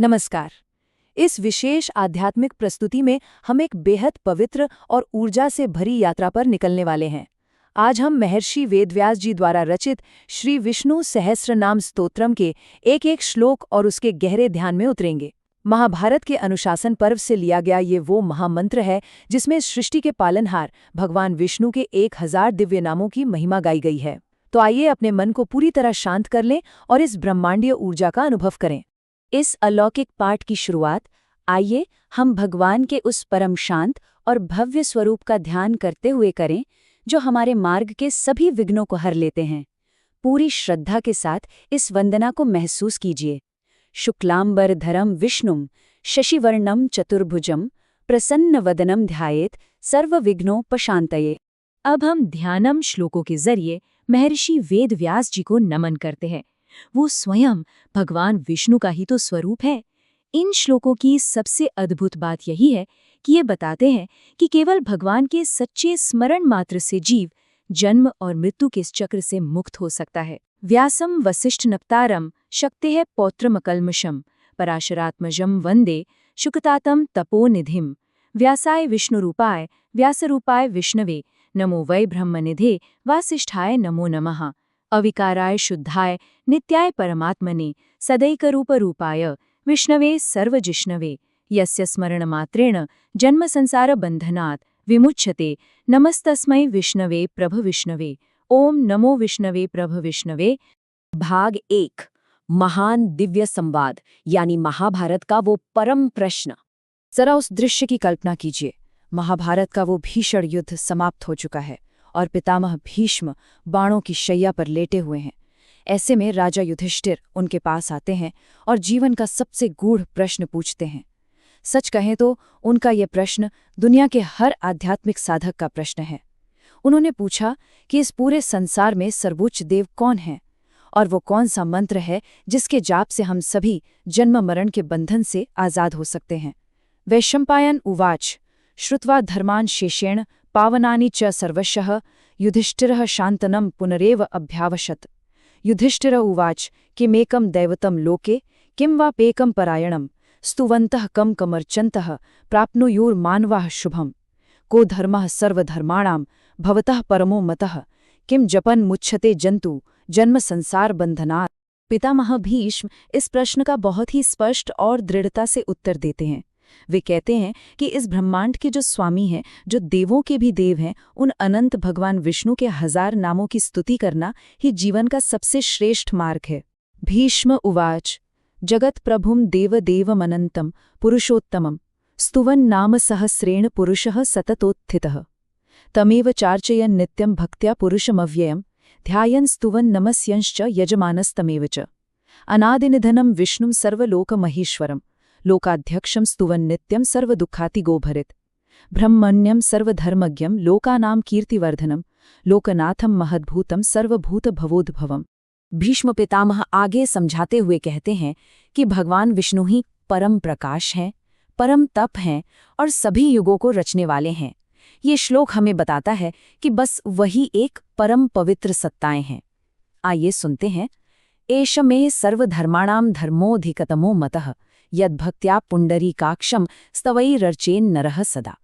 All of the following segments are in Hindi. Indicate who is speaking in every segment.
Speaker 1: नमस्कार। इस विशेष आध्यात्मिक प्रस्तुति में हम एक बेहद पवित्र और ऊर्जा से भरी यात्रा पर निकलने वाले हैं। आज हम महर्षि वेदव्यास जी द्वारा रचित श्री विष्णु सहस्रनाम स्तोत्रम के एक-एक श्लोक और उसके गहरे ध्यान में उतरेंगे। महाभारत के अनुशासन पर्व से लिया गया ये वो महामंत्र है जिसमें सृष्टि के पालनहार भगवान विष्णु के 1000 दिव्य नामों की महिमा गाई गई है। तो आइए अपने मन को पूरी तरह शांत कर लें और इस ब्रह्मांडीय ऊर्जा का अनुभव करें।
Speaker 2: इस अलौकिक पाठ की शुरुआत आइए हम भगवान के उस परम शांत और भव्य स्वरूप का ध्यान करते हुए करें जो हमारे मार्ग के सभी विघ्नों को हर लेते हैं। पूरी श्रद्धा के साथ इस वंदना को महसूस कीजिए। शुक्लांबरधरम विष्णुम शशिवर्णम चतुर्भुजम प्रसन्नवदनम ध्यायेत सर्वविघ्नोपशान्तये। अब हम ध्यानम श्लोकों के जरिए महर्षि वेदव्यास जी को नमन करते हैं। वो स्वयं भगवान विष्णु का ही तो स्वरूप है। इन श्लोकों की सबसे अद्भुत बात यही है कि ये बताते हैं कि केवल भगवान के सच्चे स्मरण मात्र से जीव जन्म और मृत्यु के इस चक्र से मुक्त हो सकता है। व्यासम वसिष्ठ नप्तारम शक्तेः पौत्रमकल्मषम पराशरात्मजम वंदे शुकतातम तपोनिधिम। व्यासाय विष्णुरूपाय व्यासरूपाय विष्णवे नमो वै ब्रह्मनिधे वासिष्ठाय नमो नमः। अविकाराय शुद्धाय नित्याय परमात्मने सदैकरूपरूपाय विष्णवे सर्वजिष्णवे यस्य स्मरणमात्रेण जन्मसंसारबन्धनात् विमुच्यते। नमस्तस्मै विष्णवे प्रभविष्णवे। ओम नमो विष्णवे प्रभविष्णवे।
Speaker 3: भाग 1 महान दिव्य संवाद यानी महाभारत का वो परम प्रश्न।
Speaker 1: जरा उस दृश्य की कल्पना कीजिए। महाभारत का वो भीषण युद्ध समाप्त हो चुका है और पितामह भीष्म बाणों की शैया पर लेटे हुए हैं। ऐसे में राजा युधिष्ठिर उनके पास आते हैं और जीवन का सबसे गूढ़ प्रश्न पूछते हैं। सच कहें तो उनका ये प्रश्न दुनिया के हर आध्यात्मिक साधक का प्रश्न है। उन्होंने पूछा कि इस पूरे संसार में सर्वोच्च देव कौन है और वो कौन सा मंत्र है जिसके जाप से हम सभी जन्म मरण के बंधन से आजाद हो सकते हैं। वैशंपायन उवाच श्रुत्वा धर्मान् शेषेण पावनानि च सर्वशः युधिष्ठिरः शान्तनं पुनरेव अभ्यावशत्। युधिष्ठिर उवाच किमेकं दैवतं लोके किं वा पेकं परायणं स्तुवन्तः कं कमर्चन्तः प्राप्नुयुर्मानवाः शुभम्। को धर्मः सर्वधर्माणां भवतः परमो मतः किं जपन् मुच्छते जन्तु जन्म संसार बंधनात्।
Speaker 2: पितामह भीष्म इस प्रश्न का बहुत ही स्पष्ट और दृढ़ता से उत्तर देते हैं। वे कहते हैं कि इस ब्रह्मांड के जो स्वामी हैं, जो देवों के भी देव हैं, उन अनंत भगवान विष्णु के 1000 नामों की स्तुति करना ही जीवन का सबसे श्रेष्ठ मार्ग है। भीष्म उवाच जगत प्रभुम देवदेवमनंतम पुरुषोत्तमम स्तुवन नाम सहस्रेण पुरुषः सततोत्थितः तमेव चार्चयन् नित्यं भक्त्या पुरुषमव्ययम् ध्यायन् स्तुवन् नमस्यंश्च यजमानस्तमेव च। अनादिनिधनं विष्णुं सर्वलोकमहेश्वरम् लोकाध्यक्षं स्तुवन् नित्यं सर्वदुःखातिगोभरित ब्रह्मण्यं सर्वधर्मज्ञं लोकानां कीर्तिवर्धनं लोकनाथं महद्भूतं सर्वभूतभवोद्भवम्।
Speaker 3: भीष्म पितामह आगे समझाते हुए कहते हैं कि भगवान विष्णु ही परम प्रकाश हैं, परम तप हैं और सभी युगों को रचने वाले हैं। ये श्लोक हमें बताता है कि बस वही एक परम पवित्र सत्ताएं हैं। आइए सुनते हैं। एष मे सर्वधर्माणां धर्मोऽधिकतमो मतः यद्भक्त्या पुण्डरीकाक्षं स्तवैरर्चेन् नरः सदा।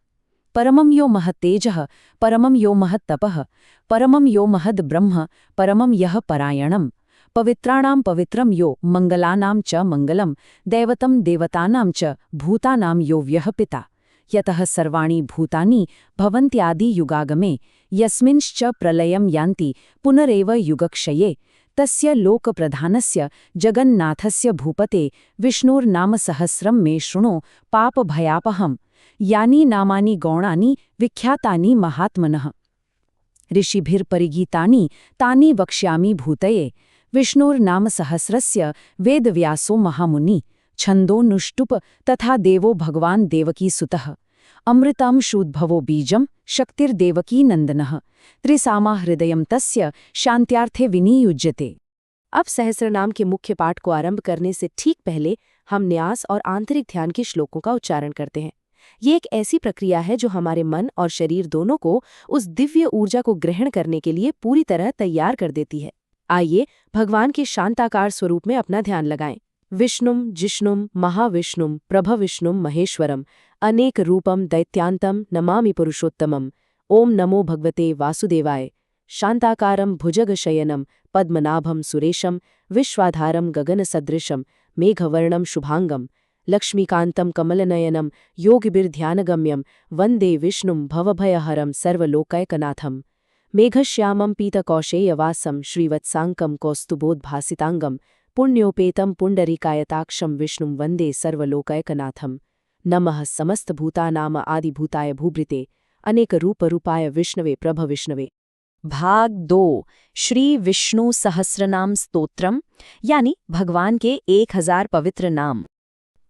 Speaker 3: परमं यो महत्तेजः परमं यो महत्तपः परमं यो महद्ब्रह्म परमं यः परायणम् पवित्राणां पवित्रं यो मंगलानां च मंगलम् दैवतं देवतानां च भूतानां यो व्यः पिता यतः सर्वाणि भूतानि भवन्त्यादि युगागमे यस्मिंश्च प्रलयं यान्ति पुनरेव युगक्षये तस्य लोकप्रधानस्य जगन्नाथस्य भूपते विष्णोर्नामसहस्रं मे शृणो पापभयापहम् यानि नामानि गौणानि विख्यातानि महात्मनः ऋषिभिर्परिगीतानि तानि वक्ष्यामि भूतये विष्णोर्नामसहस्रस्य वेदव्यासो महामुनि छन्दोनुष्टुप तथा देवो भगवान् देवकीसुतः अमृतांशूद्भवो बीजं शक्तिर्देवकी नंदनः त्रिसामा हृदयं तस्य शान्त्यार्थे विनियुज्यते।
Speaker 2: अब सहस्रनाम के मुख्य पाठ को आरंभ करने से ठीक पहले हम न्यास और आंतरिक ध्यान के श्लोकों का उच्चारण करते हैं। ये एक ऐसी प्रक्रिया है जो हमारे मन और शरीर दोनों को उस दिव्य ऊर्जा को ग्रहण करने के लिए पूरी तरह तैयार कर देती है। आइए भगवान के शांताकार स्वरूप में अपना ध्यान लगाएं।
Speaker 3: विष्णुं जिष्णुं महाविष्णुं प्रभविष्णुं महेश्वरम् अनेकरूपं दैत्यान्तं नमामि पुरुषोत्तमम्। ओम नमो भगवते वासुदेवाय। शान्ताकारं भुजगशयनं पद्मनाभं सुरेशं विश्वाधारं गगनसदृशं मेघवर्णं शुभांगं लक्ष्मीकान्तं कमलनयनं योगिभिर्ध्यानगम्यं वन्दे विष्णुं भवभयहरं सर्वलोकैकनाथम्। मेघश्यामं पीतकौशेयवासं श्रीवत्साङ्कं कौस्तुभोद्भासिताङ्गं पुण्योपेतं पुण्डरीकायताक्षं विष्णुं वन्दे सर्वलोकैकनाथम्। नमः समस्तभूतानाम आदिभूताय भूभृते अनेकरूपरूपाय विष्णवे प्रभविष्णवे।
Speaker 2: भाग 2 श्री विष्णु सहस्रनाम स्तोत्रम, यानी भगवान के 1000 पवित्र नाम।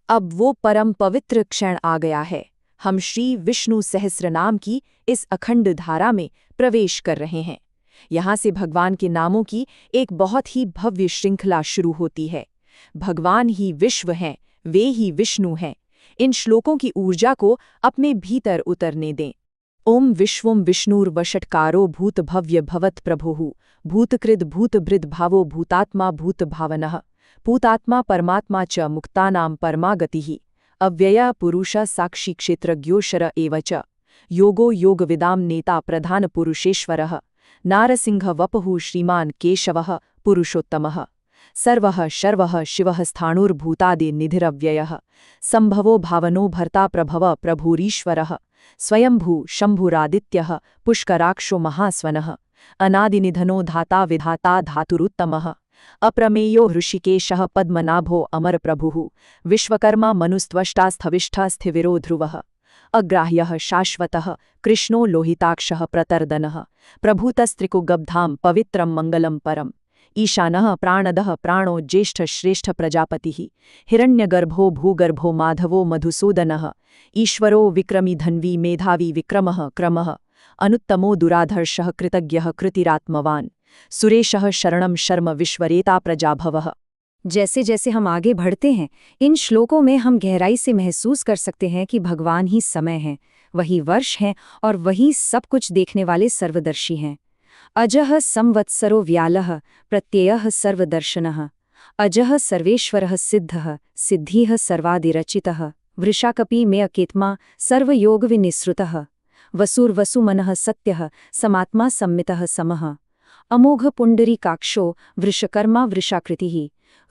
Speaker 1: अब वो परम पवित्र क्षण आ गया है। हम श्री विष्णु सहस्रनाम की इस अखंड धारा में प्रवेश कर रहे हैं। यहाँ से भगवान के नामों की एक बहुत ही भव्य श्रृंखला शुरू होती है। भगवान ही विश्व हैं, वे ही विष्णु हैं। इन श्लोकों की ऊर्जा को अपने भीतर उतरने दें। ओम विश्वं विष्णुर्वषट्कारो भूत भव्य भवत प्रभुः भूतकृद भूतभृद भावो भूतात्मा भूत भावनः भूतात्मा परमात्मा च मुक्तानां परमा गतिः अव्ययः पुरुषः साक्षी क्षेत्रज्ञोऽक्षर एव च योगो योगविदां नेता प्रधान पुरुषेश्वरः नारसिंह वपुः श्रीमान् केशवः पुरुषोत्तमः सर्वः शर्वः शिवः स्थाणुर्भूतादिनिधिरव्ययः संभवो भावनो भर्ता प्रभव प्रभुरीश्वरः स्वयंभू शंभुरादित्यः पुष्कराक्षो महास्वनः अनादिनिधनो धाता विधाता धातुरुत्तमः अप्रमेयो हृषिकेशः पद्मनाभो अमरप्रभुः विश्वकर्मा मनुस्त्वष्टा स्थविष्ठा स्थिविरो ध्रुवः अग्राह्यः शाश्वतः कृष्णो लोहिताक्षः प्रतर्दनः प्रभूतस्त्रिकुगब्धां पवित्रं मङ्गलं परम् ईशानः प्राणदः प्राणो ज्येष्ठश्रेष्ठ प्रजापतिः हिरण्यगर्भो भूगर्भो माधवो मधुसूदनः ईश्वरो विक्रमी धन्वी मेधावी विक्रमः क्रमः अनुत्तमो दुराधर्षः कृतज्ञः कृतिरात्मवान् सुरेशः शरणं शर्म विश्वरेता प्रजाभवः।
Speaker 2: जैसे जैसे हम आगे बढ़ते हैं, इन श्लोकों में हम गहराई से महसूस कर सकते हैं कि भगवान ही समय हैं, वही वर्ष हैं और वही सब कुछ देखने वाले सर्वदर्शी हैं। अजः संवत्सरो व्यालः प्रत्ययः सर्वदर्शनः अजः सर्वेश्वरः सिद्धः सिद्धिः सर्वादिरचितः वृषाकपि मे अकेत्मा सर्वयोगविनिसृतः वसुर्वसुमनः सत्यः समात्मा सम्मितः समः अमोघ पुण्डरीकाक्षो वृषकर्मा वृषाकृतिः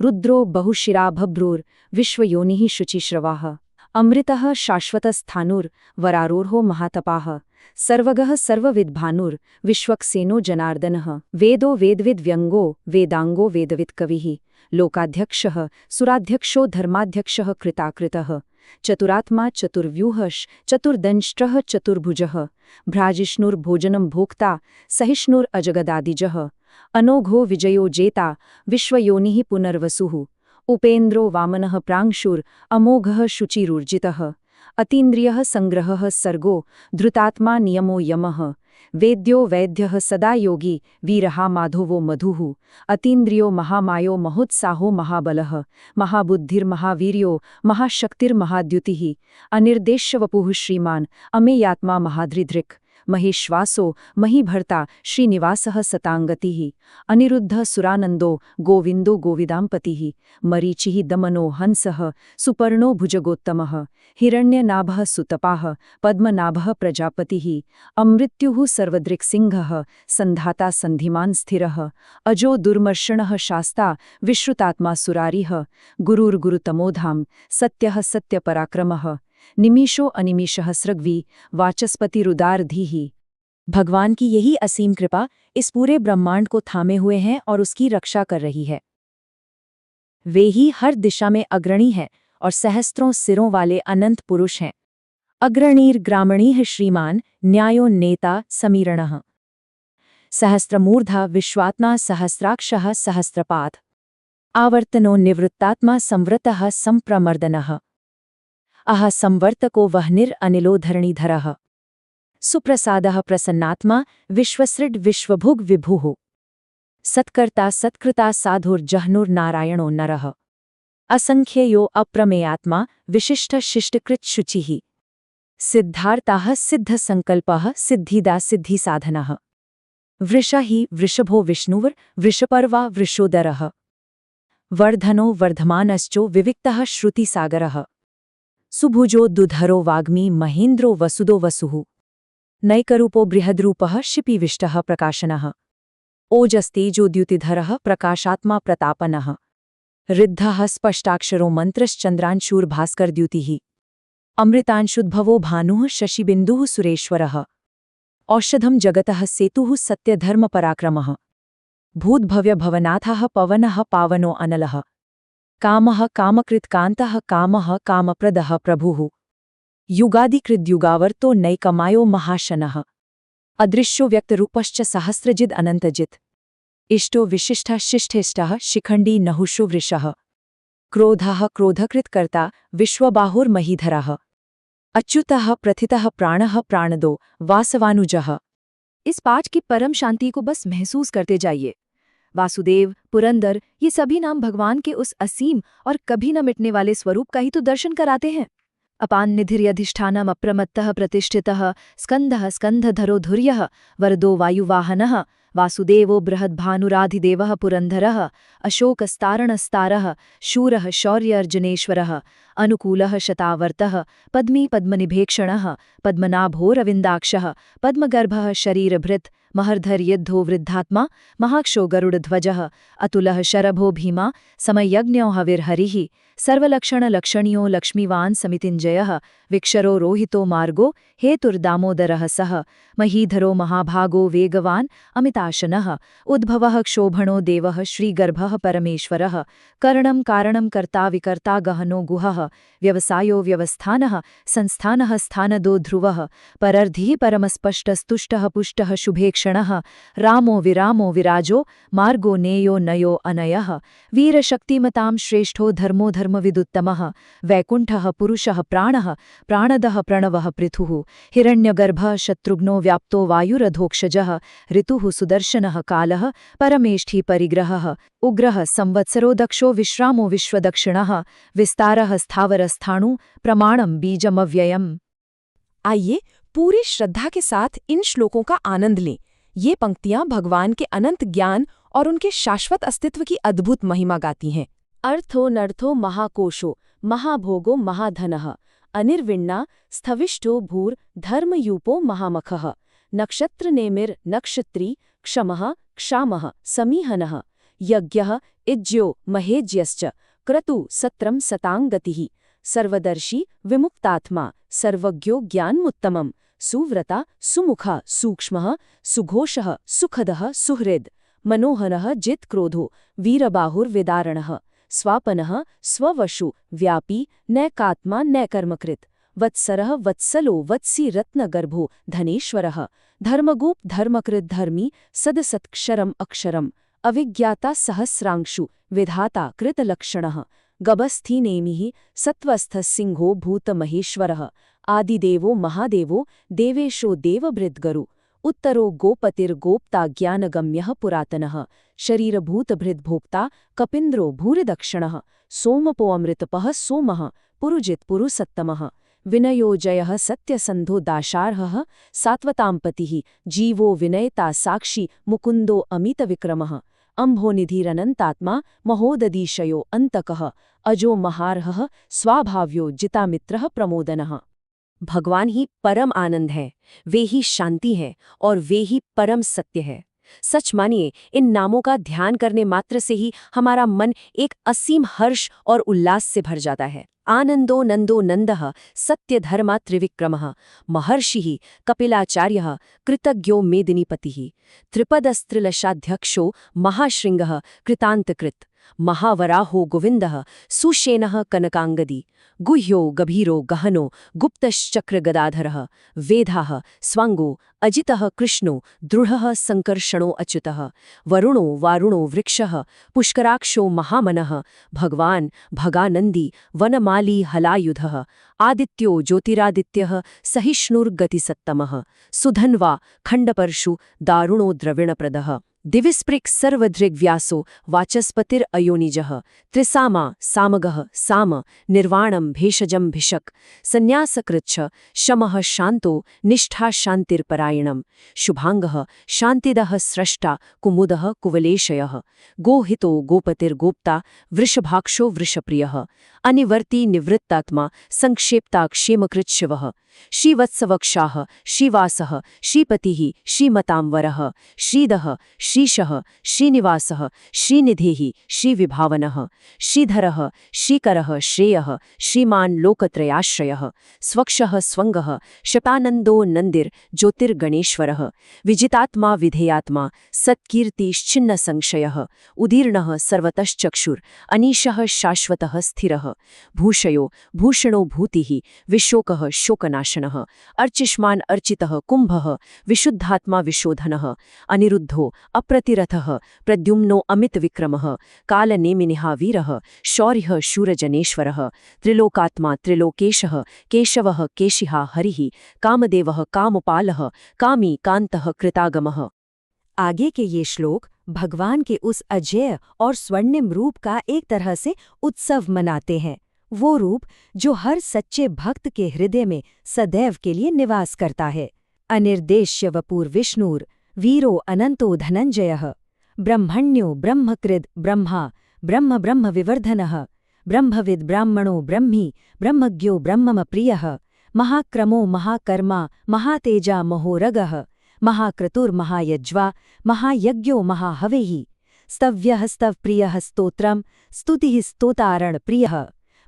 Speaker 2: रुद्रो बहुशिरा भभ्रूर् विश्वयोनिः शुचिश्रवाः अमृतः शाश्वतस्थाणुर्वरारोहो महातपाः सर्वगः सर्वविद्भानुर् विश्वक्सेनो जनार्दनः वेदो वेदविद्व्यङ्गो वेदाङ्गो वेदवित्कविः लोकाध्यक्षः सुराध्यक्षो धर्माध्यक्षः कृताकृतः चतुरात्मा चतुर्व्यूहश् चतुर्दंष्ट्रः चतुर्भुजः भ्राजिष्णुर्भोजनं भोक्ता सहिष्णुरजगदादिजः अनोघो विजयो जेता विश्वयोनिः पुनर्वसुः उपेन्द्रो वामनः प्रांशुर् अमोघः शुचिरूर्जितः अतीन्द्रियः संग्रहः सर्गो धृतात्मा नियमो यमः वेद्यो वैद्यः सदा योगी वीरहा माधवो मधुः अतीन्द्रियो महामायो महोत्साहो महाबलः महाबुद्धिर्महावीर्यो महाशक्तिर्महाद्युतिः अनिर्देश्यवपुः श्रीमान् अमेयात्मा महाधृधृक् महेश्वासो महीभर्ता श्रीनिवासः सताङ्गतिः अनिरुद्धः सुरानन्दो गोविन्दो गोविदाम्पतिः मरीचिः दमनो हंसः सुपर्णो भुजगोत्तमः हिरण्यनाभः सुतपाः पद्मनाभः प्रजापतिः अमृत्युः सर्वदृक्सिंहः सन्धाता सन्धिमान् स्थिरः अजो दुर्मर्षणः शास्ता विश्रुतात्मा सुरारिः गुरुर्गुरुतमोधाम सत्यः सत्यपराक्रमः निमिषो अनिमिषः सृग्वी वाचस्पतिरुदारधीः। भगवान की यही असीम कृपा इस पूरे ब्रह्मांड को थामे हुए हैं और उसकी रक्षा कर रही है। वे ही हर दिशा में अग्रणी हैं और सहस्त्रों सिरों वाले अनंत पुरुष हैं। अग्रणीर ग्रामणीः श्रीमान न्यायो नेता समीरणः सहस्त्रमूर्धा विश्वात्मा सहस्राक्षः सहस्त्रपाद आवर्तनो निवृत्तात्मा संवृतः संप्रमर्दनः अह संवर्तको वह्निरनिलो धरणीधरः सुप्रसादः प्रसन्नात्मा विश्वसृड् विश्वभुग् विभुः सत्कर्ता सत्कृता साधुर्जह्नुर्नारायणो नरः असंख्ययो अप्रमेयात्मा विशिष्ट शिष्टकृत शुचिः सिद्धार्ताः सिद्धसंकल्पः सिद्धिदा सिद्धिसाधनः वृषा हि वृषभो विष्णुर् वृषपर्वा वृषोदरः
Speaker 3: वर्धनो वर्धमानश्चो विविक्तः श्रुतिसागरः सुभुजो दुधरो वाग्मी महेन्द्रो वसुदो वसुः नैकरूपो बृहद्रूपः शिपिविष्टः प्रकाशनः ओजस्तेजोद्युतिधरः प्रकाशात्मा प्रतापनः ऋद्धः स्पष्टाक्षरो मन्त्रश्चन्द्रांशूर्भास्करद्युतिः अमृतांशुद्भवो भानुः शशिबिन्दुः सुरेश्वरः औषधं जगतः सेतुः सत्यधर्मपराक्रमः भूतभव्यभवनाथः पवनः पावनो अनलः कामः कामकृत्कान्तः कामः कामप्रदः प्रभुः युगादिकृद्युगावर्तो नैकमायो महाशनः अदृश्यो व्यक्तरूपश्च सहस्रजिद् अनन्तजित् इष्टो विशिष्टः शिष्ठेष्टः शिखण्डी नहुषो वृषः क्रोधः क्रोधकृत्कर्ता विश्वबाहुर्महीधरः अच्युतः प्रथितः प्राणः प्राणदो वासवानुजः।
Speaker 1: इस पाठ की परम शांति को बस महसूस करते जाइए। वासुदेव, पुरंदर, ये सभी नाम भगवान के उस असीम और कभी न मिटने वाले स्वरूप का ही तो दर्शन कराते हैं। अपान निधिर्यधिष्ठानम् अप्रमत्तः प्रतिष्ठितः स्कंदः स्कंधधरो धुर्यः वरदो वायुवाहनः वासुदेवो बृहद्भानुराधिदेवः पुरंदरः अशोकस्तारणस्तारः शूरः शौर्यर्जनेश्वरः अनुकूलः शतावर्तः पद्मी पद्मनिभेक्षणः पद्मनाभोरविन्दाक्षः पद्मगर्भः शरीरभृत् महर्धर्यद्धो वृद्धात्मा महाक्षो गरुडध्वजः अतुलः शरभो भीमा समयज्ञो हविर्हरिः सर्वलक्षणलक्षणीयो लक्ष्मीवान् समितिञ्जयः विक्षरो रोहितो मार्गो हेतुर्दामोदरः सः महीधरो महाभागो वेगवान् अमिताशनः उद्भवः क्षोभणो देवः श्रीगर्भः परमेश्वरः करणं कारणं कर्ता विकर्ता गहनो गुहः व्यवसायो व्यवस्थानः संस्थानः स्थानदो ध्रुवः परर्धिः परमस्पष्टस्तुष्टः पुष्टः शुभेक्षणः रामो विरामो विराजो मार्गो नेयो नयो अनयः वीरशक्तिमतां श्रेष्ठो धर्मो धर्मविदुत्तमः वैकुण्ठः पुरुषः प्राणः प्राणदः प्रणवः पृथुः हिरण्यगर्भः शत्रुघ्नो व्याप्तो वायुरधोक्षजः ऋतुः सुदर्शनः कालः परमेष्ठी परिग्रहः उग्रः संवत्सरो दक्षो विश्रामो विश्वदक्षिणः विस्तारः स्थावरस्थाणु प्रमाणं बीजमव्ययम्।
Speaker 3: आइए पूरी श्रद्धा के साथ इन श्लोकों का आनंद लें। ये पंक्तियां भगवान के अनंत ज्ञान और उनके शाश्वत अस्तित्व की अद्भुत महिमा गाती हैं। अर्थो नर्थो महाकोशो महाभोगो महाधनः अनिर्विण्णा स्थविष्ठो भूर धर्मयूपो महामखः नक्षत्रनेमिर नक्षत्री क्षमः क्षामः समीहनः यज्ञः इज्यो महेज्यश्च क्रतु सत्रम सतांगतिः सर्वदर्शी विमुक्तात्मा सर्वज्ञो ज्ञानमुत्तमम् सुव्रता सुमुखा सूक्ष्मः सुघोषः सुखदः सुहृद् मनोहरः जित्क्रोधो वीरबाहुर्विदारणः स्वापनः स्ववशु व्यापी नैकात्मा नैकर्मकृत् वत्सरः वत्सलो वत्सी रत्नगर्भो धनेश्वरः धर्मगोप धर्मकृत् धर्मी सदसत्क्षरम् अक्षरम् अविज्ञाता सहस्रांशु विधाता कृतलक्षणः गबस्थीनेमिः सत्वस्थः सिंहो भूतमहेश्वरः आदिदेवो महादेवो देवेशो देवभृद्गरु उत्तरो गोपतिर्गोप्ता ज्ञानगम्यः पुरातनः शरीरभूतभृद्भोक्ता कपिन्द्रो भूरिदक्षिणः सोमपोऽमृतपः सोमः पुरुजित् पुरुसत्तमः विनयोजयः सत्यसन्धो दाशार्हः सात्वताम्पतिः जीवो विनयता साक्षी मुकुन्दो अमितविक्रमः अम्भोनिधिरनन्तात्मा महोदधीशयो अन्तकः अजो महार्हः स्वाभाव्यो जितामित्रः प्रमोदनः। भगवान ही परम आनंद है, वे ही शांति है और वे ही परम सत्य है। सच मानिए, इन नामों का ध्यान करने मात्र से ही हमारा मन एक असीम हर्ष और उल्लास से भर जाता है। आनंदो नंदो नंदः सत्यधर्मा त्रिविक्रमः महर्षिः कपिलाचार्यः कृतज्ञो मेदिनीपतिः त्रिपदस्त्रिलशाध्यक्षो महाशृंगः कृतान्तकृत् महावराहो गोविन्दः सुषेणः कनकांगदी गुह्यो गभीरो गहनो गुप्तश्चक्रगदाधरः वेदाः स्वांगो अजितः कृष्णो दृढः संकर्षणो अच्युतः वरुणो वारुणो वृक्षः पुष्कराक्षो महामनः भगवान् भगानन्दी वनमाली हलायुधः आदित्यो ज्योतिरादित्यः सहिष्णुर्गतिसत्तमः सुधन्वा खण्डपर्शु दारुणो द्रविणप्रदः दिविस्पृक् सर्वदृग्व्यासो वाचस्पतिरयोनिजः त्रिसामा सामगः साम निर्वाणं भेषजं भिषक् संन्यासकृच्छ शमः शान्तो निष्ठा शान्तिर्परायणं शुभाङ्गः शान्तिदः स्रष्टा कुमुदः कुवलेशयः गोहितो गोपतिर्गोप्ता वृषभाक्षो वृषप्रियः अनिवर्ती निवृत्तात्मा संक्षेप्ता क्षेमकृच्छिवः श्रीवत्सवक्षाः श्रीवासः श्रीपतिः श्रीमतांवरः श्रीदः श्रीशः श्रीनिवासः श्रीनिधिः श्रीविभावनः श्रीधरः श्रीकरः श्रेयः श्रीमान् लोकत्रयाश्रयः स्वक्षः स्वङ्गः शतानन्दो नन्दिर् ज्योतिर्गणेश्वरः विजितात्मा विधेयात्मा सत्कीर्तिश्चिन्नसंशयः उदीर्णः सर्वतश्चक्षुर् अनीशः शाश्वतः स्थिरः भूषयो भूषणो भूतिः विशोकः शोकनाशनः अर्चिष्मान् अर्चितः कुम्भः विशुद्धात्मा विशोधनः अनिरुद्धो अप्रतिरथः प्रद्युम्नो अमितविक्रमः कालनेमिनिः वीरः शौर्यः शूरजनेश्वरः त्रिलोकात्मा त्रिलोकेशः केशवः केशिः हरिः कामदेवः कामपालः कामी कान्तः कृतागमः।
Speaker 2: आगे के ये श्लोक भगवान के उस अजेय और स्वर्णिम रूप का एक तरह से उत्सव मनाते हैं, वो रूप जो हर सच्चे भक्त के हृदय में सदैव के लिए निवास करता है। अनिर्देश्य वपुर विष्णुर वीरो अनंतो धनंजयः ब्रह्मण्यो ब्रह्मकृद् ब्रह्मा ब्रह्म ब्रह्म विवर्धनः ब्रह्मविद् ब्राह्मणो ब्रह्मी ब्रह्मज्ञो ब्रह्मप्रियः महाक्रमो महाकर्मा महातेजा महोरगः महाक्रतुर्महायज्वा महायज्ञो महाहवेः स्तव्यः स्तवप्रियः स्तोत्रम् स्तुतिः स्तोतारणप्रियः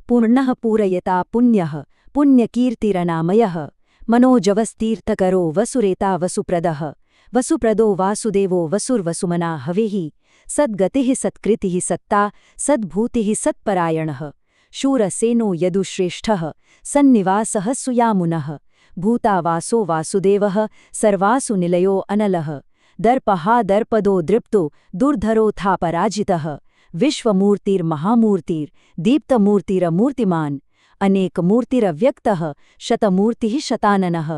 Speaker 2: पूर्णः पूरयता पुण्यः पुण्यकीर्तिरनामयः मनोजवस्तीर्थकरो वसुरेता वसुप्रदः वसुप्रदो वासुदेवो वसुर्वसुमना हवेः सद्गतिः सत्कृतिः सत्ता सद्भूतिः सत्परायणः शूरसेनो यदुश्रेष्ठः सन्निवासः सुयामुनः भूतावासो वासुदेवः सर्वासु निलयो अनलः दर्पहा दर्पदो दृप्तो दुर्धरोऽथा पराजितः विश्वमूर्तिर्महामूर्तिर्दीप्तमूर्तिरमूर्तिमान् अनेकमूर्तिरव्यक्तः शतमूर्तिः शताननः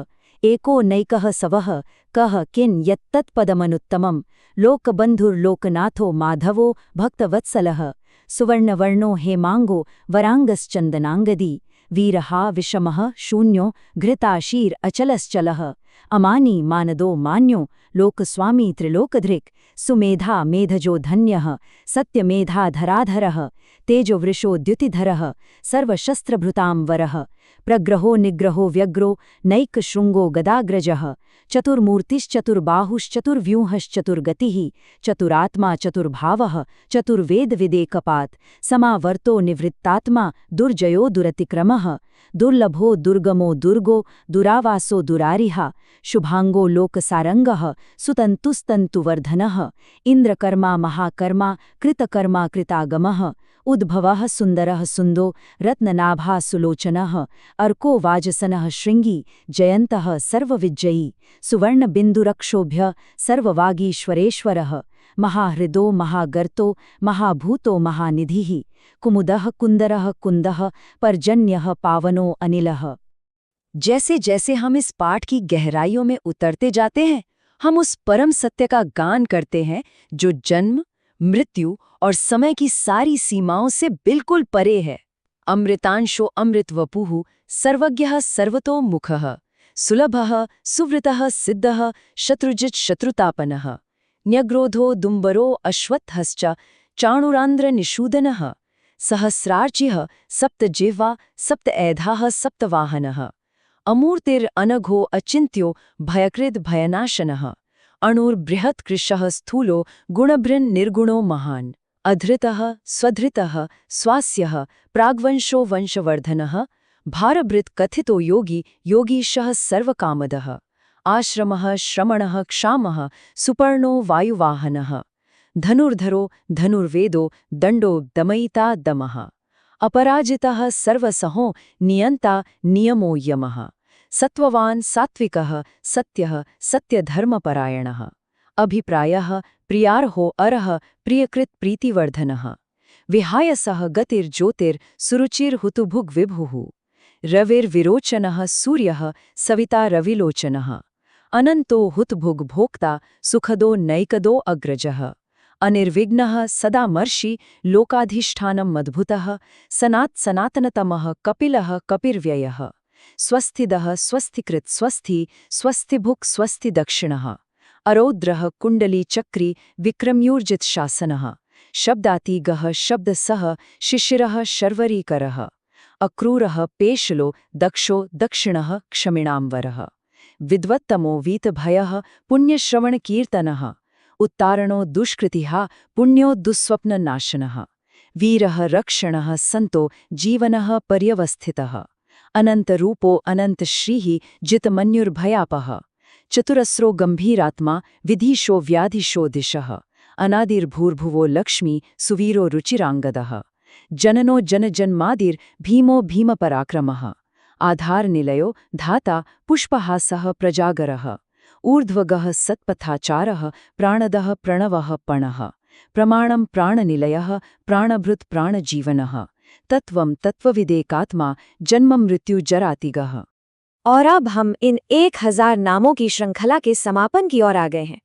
Speaker 2: एको नैकः सवः कः किन् यत्तत्पदमनुत्तमं लोकबन्धुर्लोकनाथो माधवो भक्तवत्सलः सुवर्णवर्णो हेमाङ्गो वराङ्गश्चन्दनाङ्गदी वीरहा विषमः शून्यो घृताशीर अचलश्चलः अमानी मानदो मान्यो लोकस्वामी त्रिलोकधृक् सुमेधा मेधजो धन्यः सत्यमेधाधराधरः तेजोवृषो द्युतिधरः सर्वशस्त्रभृतांवरः प्रग्रहो निग्रहो व्यग्रो नैकशृङ्गो गदाग्रजः चतुर्मूर्तिश्चतुर्बाहुश्चतुर्व्यूहश्चतुर्गतिः चतुरात्मा चतुर्भावः चतुर्वेदविदेकपात् समावर्तो निवृत्तात्मा दुर्जयो दुरतिक्रमः दुर्लभो दुर्गमो दुर्गो दुरावासो दुरारिः शुभाङ्गो लोकसारङ्गः सुतन्तुस्तन्तुवर्धनः इन्द्रकर्मा महाकर्मा कृतकर्मा कृतागमः उद्भवः सुन्दरः सुन्दो रत्ननाभा सुलोचनः अर्को वाजसनः शृङ्गी जयन्तः सर्वविजयी सुवर्णबिन्दुरक्षोभ्य सर्ववागीश्वरेश्वरः महाहृदो महागर्तो महाभूतो महानिधिः कुमुदः कुन्दरः कुन्दः पर्जन्यः पावनो अनिलः।
Speaker 3: जैसे जैसे हम इस पाठ की गहराइयों में उतरते जाते हैं, हम उस परम सत्य का गान करते हैं जो जन्म, मृत्यु और समय की सारी सीमाओं से बिल्कुल परे है। अमृतांशो अमृतवपुः सर्वज्ञः सर्वतोमुखः सुलभः सुवृतः सिद्धः शत्रुजित् शत्रुतापनः न्यग्रोधो दुम्बरो अश्वत्थश्च चाणुरान्द्रनिषूदनः सहस्रार्चिः सप्तजिह्वा सप्तऐधाः सप्तवाहनः अमूर्तिरनघो अचिन्त्यो भयकृद् भयनाशनः अणुर्बृहत्कृशः स्थूलो गुणभृन् निर्गुणो महान् अधृतः स्वधृतः स्वास्यः प्राग्वंशो वंशवर्धनः भारभृत् कथितो योगी योगीशः सर्वकामदः आश्रमः श्रमणः क्षामः सुपर्णो वायुवाहनः धनुर्धरो धनुर्वेदो दण्डो दमयिता दमः अपराजितः सर्वसहो नियन्ता नियमो यमः सत्त्ववान् सात्विकः सत्यः सत्यधर्मपरायणः अभिप्रायः प्रियार्हो अरः प्रियकृत् प्रीतिवर्धनः विहायसः गतिर्ज्योतिर्सुरुचिर्हुतुभुग्विभुः रविर्विरोचनः सूर्यः सविता रविलोचनः
Speaker 2: अनन्तो हुतभुग् भोक्ता सुखदो नैकदो अग्रजः अनिर्विघ्नः सदामर्षि लोकाधिष्ठानं मद्भुतः सनातनतमः कपिलः कपिर्व्ययः स्वस्थिदः स्वस्थिकृत् स्वस्थि स्वस्थिभुक् स्वस्ति दक्षिणः अरौद्रः कुण्डलीचक्री विक्रम्यूर्जितशासनः शब्दातिगः शब्दसः शिशिरः शर्वरीकरः अक्रूरः पेशलो दक्षो दक्षिणः क्षमिणाम्बरः विद्वत्तमो वीतभयः पुण्यश्रवणकीर्तनः उत्तारणो दुष्कृतिः पुण्यो दुःस्वप्ननाशनः वीरः रक्षणः सन्तो जीवनः पर्यवस्थितः अनन्तरूपो अनन्तश्रीः जितमन्युर्भयापः चतुरस्रो गम्भीरात्मा विधीशो व्याधिशो दिशः अनादिर्भूर्भुवो लक्ष्मी सुवीरो रुचिराङ्गदः जननो जनजन्मादिर्भीमो भीमपराक्रमः आधारनिलयो धाता पुष्पहासः प्रजागरः ऊर्ध्वगः सत्पथाचारः प्राणदः प्रणवः पणः प्रमाणं प्राणनिलयः प्राणभृत् प्राणजीवनः तत्त्वं तत्त्वविदेकात्मा जन्ममृत्युजरातिगः।
Speaker 1: और अब हम इन 1000 नामों की श्रृंखला के समापन की ओर आ गए हैं।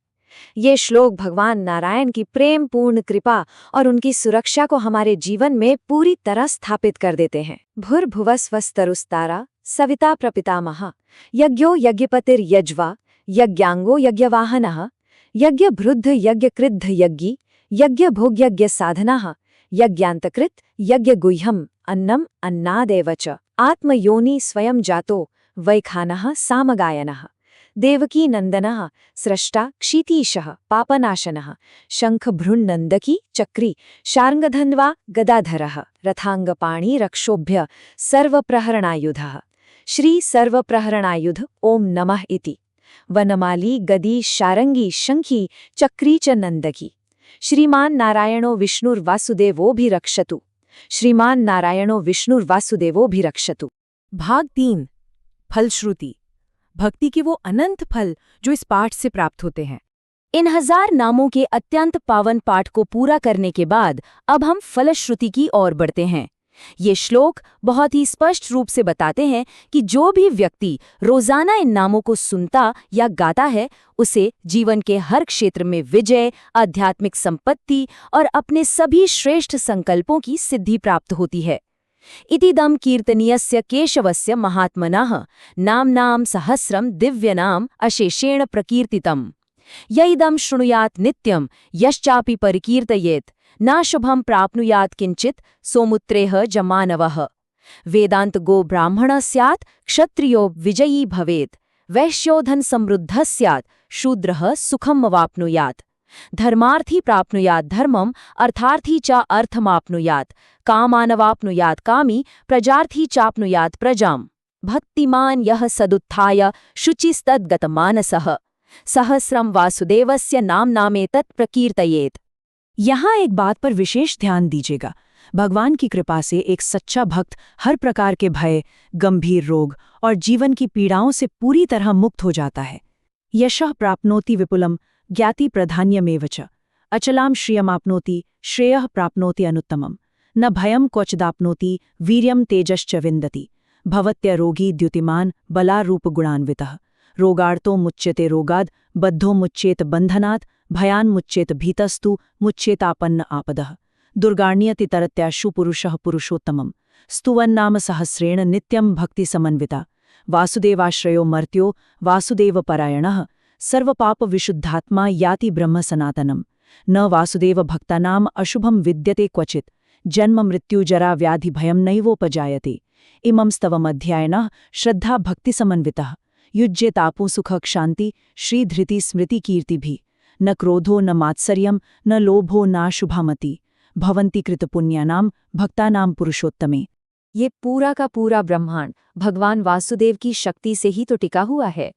Speaker 1: ये श्लोक भगवान नारायण की प्रेम पूर्ण कृपा और उनकी सुरक्षा को हमारे जीवन में पूरी तरह स्थापित कर देते हैं। भूर्भुवस्वस्तरुस्तारा सविता प्रपितामह यज्ञो यज्ञपतिर्यज्वा यज्ञांगो यज्ञवाहनः यज्ञभृद्ध यज्ञकृद्ध यज्ञी यज्ञभोग्यज्ञ साधनः यज्ञान्तकृत यज्ञगुह्यम् अन्नम् अन्नादेव च आत्मयोनि स्वयं जातो वैखानः सामगायनः देवकी नंदनः स्रष्टा क्षितीशः पापनाशनः शंखभृन्नन्दकी चक्री शार्ङ्गधन्वा गदाधरः रथांगपाणी रक्षोभ्य सर्वप्रहरणायुधः श्री सर्वप्रहरणायुध ओम नमः इति वनमाली गदी शारंगी शंखी चक्री च नंदकी श्रीमान नारायणो विष्णुर्वासुदेवोऽभिरक्षतु श्रीमान नारायणो विष्णुर्वासुदेवोऽभिरक्षतु।
Speaker 3: भाग 3 फलश्रुति भक्ति के वो अनंत फल जो इस पाठ से प्राप्त होते हैं।
Speaker 2: इन 1000 नामों के अत्यंत पावन पाठ को पूरा करने के बाद अब हम फलश्रुति की ओर बढ़ते हैं। ये श्लोक बहुत ही स्पष्ट रूप से बताते हैं कि जो भी व्यक्ति रोजाना इन नामों को सुनता या गाता है उसे जीवन के हर क्षेत्र में विजय, आध्यात्मिक संपत्ति और अपने सभी श्रेष्ठ संकल्पों की सिद्धि प्राप्त होती है। इतिदं कीर्तनीयस्य केशवस्य महात्मनः नाम्नां सहस्रं दिव्यनाम अशेषेण प्रकीर्तितम् यइदं शृणुयात् नित्यं यश्चापि परिकीर्तयेत् न शुभं प्राप्नुयात् किंचित् सोमुत्रेह जमानवः वेदांत गो ब्राह्मण स्यात् क्षत्रियो विजयी भवेत् वैश्यो धन समृद्धः स्यात् शूद्रः सुखम् अवाप्नुयात् धर्मार्थी प्राप्नुयात् धर्मम् अर्थार्थी च अर्थमाप्नुयात् कामानवाप्नुयात् कामी प्रजार्थी चाप्नुयात् प्रजाम् भक्तिमान् यः सदुत्थाय शुचिस्तद्गतमानसः सहस्रं वासुदेवस्य नाम्नामेतत् प्रकीर्तयेत्।
Speaker 3: यहाँ एक बात पर विशेष ध्यान दीजिएगा। भगवान की कृपा से एक सच्चा भक्त हर प्रकार के भय, गंभीर रोग और जीवन की पीड़ाओं से पूरी तरह मुक्त हो जाता है। यशः प्राप्नोति विपुलम ज्ञाति प्राधान्यमेव च अचलाम श्रियमाप्नोति श्रेयः प्राप्नोति अनुत्तमम् न भयं क्वचिदाप्नोति वीर्यं तेजश्च विन्दति भवत्य रोगी द्युतिमान् बलारूप गुणान्वितः रोगार्तो मुच्यते रोगाद् बद्धो मुच्येत बन्धनात् भयान् मुच्येत भीतस्तु मुच्येतापन्न आपदः दुर्गाण्यति तरत्याशु पुरुषः पुरुषोत्तमम् स्तुवन्नाम सहस्रेण नित्यं भक्तिसमन्विता वासुदेवाश्रयो मर्त्यो वासुदेवपरायणः सर्वपापविशुद्धात्मा याति ब्रह्म सनातनम् न वासुदेव भक्तानाम् अशुभं विद्यते क्वचित् जन्म मृत्युजरा व्याधि भयं नैवोपजायते इमं स्तवमध्यायनः श्रद्धा भक्तिसमन्वितः युज्येतापो सुख क्षान्ति श्रीधृति स्मृतिकीर्तिभिः न क्रोधो न मात्सर्यं न लोभो नाशुभामति भवन्ति कृतपुण्यानां भक्तानां पुरुषोत्तमे।
Speaker 1: ये पूरा का पूरा ब्रह्मांड भगवान वासुदेव की शक्ति से ही तो टिका हुआ है।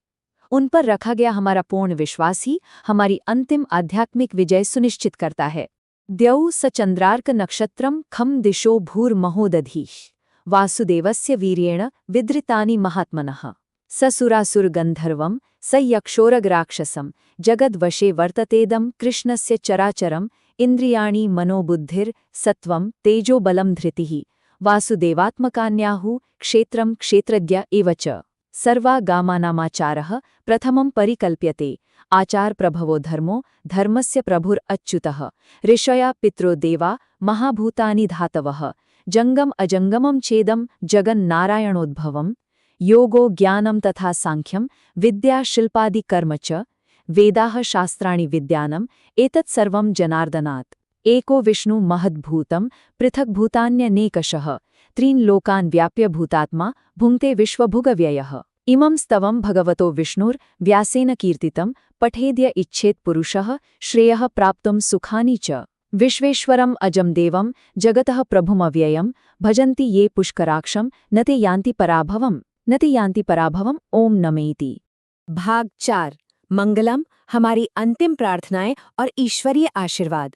Speaker 1: उन पर रखा गया हमारा पूर्ण विश्वास ही हमारी अंतिम आध्यात्मिक विजय सुनिश्चित करता है। द्यौ स चंद्रार्क नक्षत्रम खम दिशो भूर्महोदधीश वासुदेवस्य वीर्येण विधृतानि महात्मनः ससुरासुरगन्धर्वं स यक्षोरगराक्षसं जगद्वशे वर्ततेदं कृष्णस्य चराचरम् इन्द्रियाणि मनोबुद्धिर् सत्वं तेजोबलं धृतिः वासुदेवात्मकान्याहुः क्षेत्रं क्षेत्रज्ञ एव च।
Speaker 2: सर्वागामानामाचारः प्रथमं परिकल्प्यते आचारप्रभवो धर्मो धर्मस्य प्रभुरच्युतः ऋषया पितरो देवा महाभूतानि धातवः जंगम अजंगमं चेदं जगन्नारायणोद्भवम् योगो ज्ञानं तथा सांख्यं विद्या शिल्पादि कर्म च वेदाः शास्त्राणि विद्यानम् एतत् सर्वं जनार्दनात् एको विष्णु महद्भूतं पृथग्भूतान्यनेकशः त्रीन् लोकान् व्याप्य भूतात्मा भुङ्क्ते विश्वभुगव्ययः इमं स्तवं भगवतो विष्णुर्व्यासेन कीर्तितं पठेद्य इच्छेत् पुरुषः श्रेयः प्राप्तुं सुखानि च विश्वेश्वरम् अजं देवं जगतः प्रभुमव्ययं भजन्ति ये पुष्कराक्षं न ते यान्ति पराभवम् ओम नमेति।
Speaker 3: भाग 4 मंगलम, हमारी अंतिम प्रार्थनाएं और ईश्वरीय आशीर्वाद।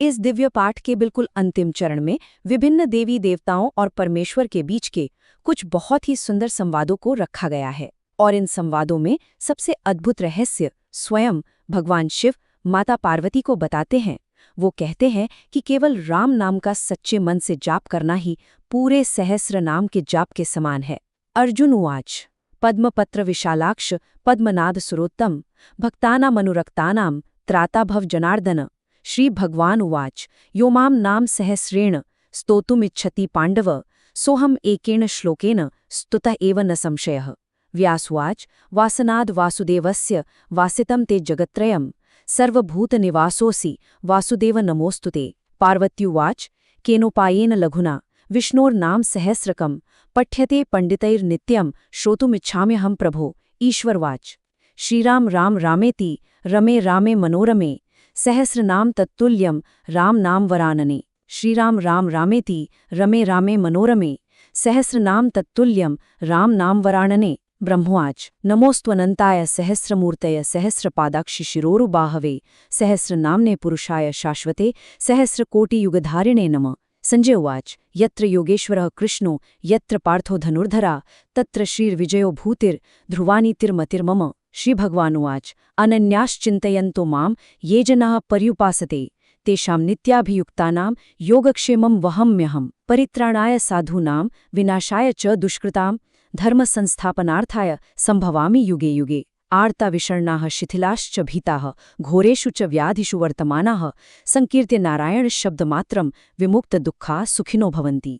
Speaker 3: इस दिव्य पाठ के बिल्कुल अंतिम चरण में विभिन्न देवी देवताओं और परमेश्वर के बीच के कुछ बहुत ही सुंदर संवादों को रखा गया है और इन संवादों में सबसे अद्भुत रहस्य स्वयं भगवान शिव माता पार्वती को बताते हैं। वो कहते हैं कि केवल राम नाम का सच्चे मन से जाप करना ही पूरे सहस्र नाम के जाप के समान है। अर्जुन उवाच पद्मपत्र विशालाक्ष पद्मनाद सुरोत्तम भक्तानामनुरक्तानां त्राता भव जनार्दन। श्री भगवान उवाच यो मां नाम सहस्रेण स्तोतुमिच्छति पाण्डव सोऽहम् एकेन श्लोकेन स्तुतः एव न संशयः। व्यासुवाच वासनाद् वासुदेवस्य वासितं ते जगत्त्रयम् सर्वभूतनिवासोऽसि वासुदेव नमोऽस्तुते। पार्वत्युवाच केनोपायेन लघुना विष्णोर्नाम सहस्रकं पठ्यते पंडितैर्नित्यं श्रोतुमिच्छाम्यहं प्रभो। ईश्वरवाच श्रीराम राम रामेति रमे रामे मनोरमे सहस्रनाम तत्तुल्यं राम नाम वरानने। श्रीराम राम रामेति रमे रामे मनोरमे सहस्रनाम तत्तुल्यं राम नाम वरानने। ब्रह्मोवाच नमोस्त्वनन्ताय सहस्रमूर्तय सहस्रपादाक्षि शिरोरुबाहवे सहस्रनाम्ने पुरुषाय शाश्वते सहस्रकोटियुगधारिणे नमः। संजय उवाच यत्र योगेश्वरः कृष्णो यत्र पार्थो धनुर्धरा तत्र श्रीर्विजयो भूतिर्ध्रुवानीतिर्मतिर्मम। श्रीभगवानुवाच अनन्याश्चिन्तयन्तो मां ये जनाः पर्युपासते तेषां नित्याभियुक्तानां योगक्षेमं वहम्यहम्। परित्राणाय साधूनां विनाशाय च दुष्कृतां धर्मसंस्थापनार्थाय संभवामि युगे युगे। आर्ताविषण्णाः शिथिलाश्च भीताः घोरेषु च व्याधिषु वर्तमानाः संकीर्त्य नारायण शब्दमात्रं विमुक्त दुःखा सुखिनो भवन्ति।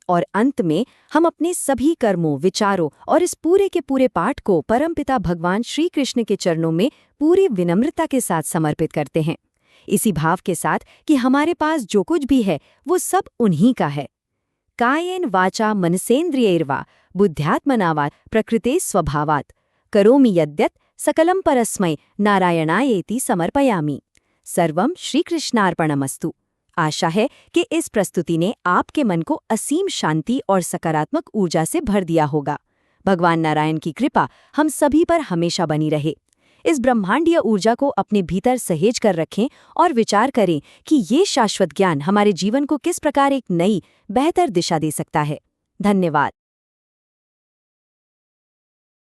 Speaker 2: और अंत में हम अपने सभी कर्मों, विचारों और इस पूरे के पूरे पाठ को परमपिता भगवान श्री कृष्ण के चरणों में पूरी विनम्रता के साथ समर्पित करते हैं, इसी भाव के साथ कि हमारे पास जो कुछ भी है वो सब उन्हीं का है। कायेन वाचा मनसेन्द्रियैर्वा बुद्ध्यात्मना वा प्रकृते स्वभावात् करोमि यद्यत् सकलं परस्मै नारायणायेति समर्पयामि। सर्वं श्रीकृष्णार्पणमस्तु। आशा है कि इस प्रस्तुति ने आपके मन को असीम शांति और सकारात्मक ऊर्जा से भर दिया होगा। भगवान नारायण की कृपा हम सभी पर हमेशा बनी रहे। इस ब्रह्मांडीय ऊर्जा को अपने भीतर सहेज कर रखें और विचार करें कि ये शाश्वत ज्ञान हमारे जीवन को किस प्रकार एक नई, बेहतर दिशा दे सकता है। धन्यवाद।